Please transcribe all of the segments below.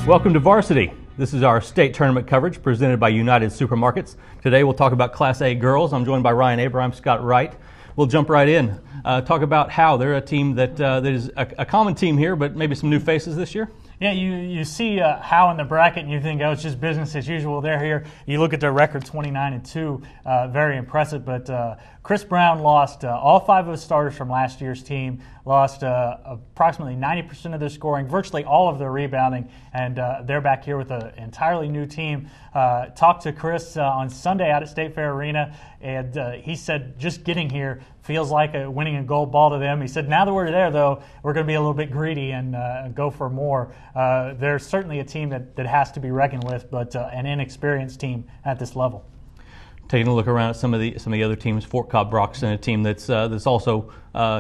Welcome to Varsity. This is our state tournament coverage presented by United Supermarkets. Today we'll talk about Class A girls. I'm joined by Ryan Aber. I'm Scott Wright. We'll jump right in. Talk about how they're a team that is a common team here, but maybe some new faces this year. Yeah, you see Howe in the bracket and you think, oh, it's just business as usual. They're here. You look at their record, 29-2, very impressive. But Chris Brown lost all 5 of his starters from last year's team, lost approximately 90% of their scoring, virtually all of their rebounding, and they're back here with an entirely new team. Talked to Chris on Sunday out at State Fair Arena, and he said just getting here feels like winning a gold ball to them. He said now that we're there, though, we're going to be a little bit greedy and go for more. They're certainly a team that has to be reckoned with, but an inexperienced team at this level. Taking a look around at some of the other teams, Fort Cobb Broxton, a team that's also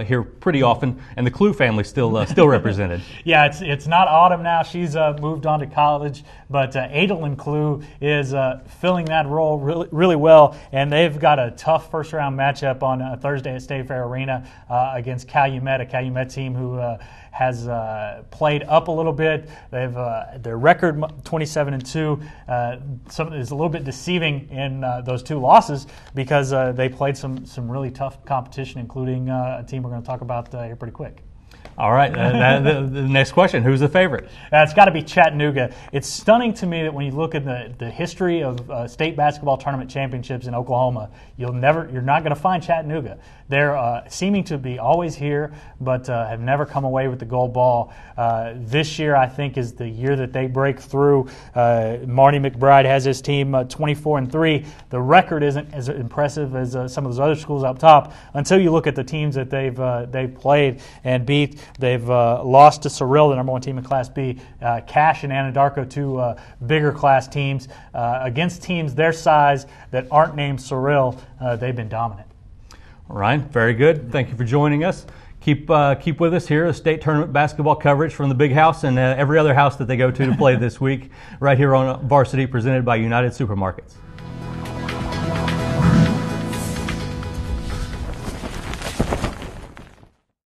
here pretty often, and the Clue family still represented. Yeah, it's not Autumn now; she's moved on to college, but Adolyn Clue is filling that role really well, and they've got a tough first round matchup on Thursday at State Fair Arena against Calumet, a Calumet team who has played up a little bit. They've their record 27-2 is a little bit deceiving in those 2 losses because they played some really tough competition, including a team we're going to talk about here pretty quick. All right, the next question, who's the favorite? It's got to be Chattanooga. It's stunning to me that when you look at the history of state basketball tournament championships in Oklahoma, you're not going to find Chattanooga. They're seeming to be always here, but have never come away with the gold ball. This year, I think, is the year that they break through. Marty McBride has his team 24-3. The record isn't as impressive as some of those other schools up top until you look at the teams that they've played and beat. They've lost to Sorrel, the number 1 team in Class B, Cash and Anadarko, 2 bigger class teams. Against teams their size that aren't named Sorrel, they've been dominant. Ryan, very good. Thank you for joining us. Keep with us here, state tournament basketball coverage from the Big House and every other house that they go to play this week, right here on Varsity, presented by United Supermarkets.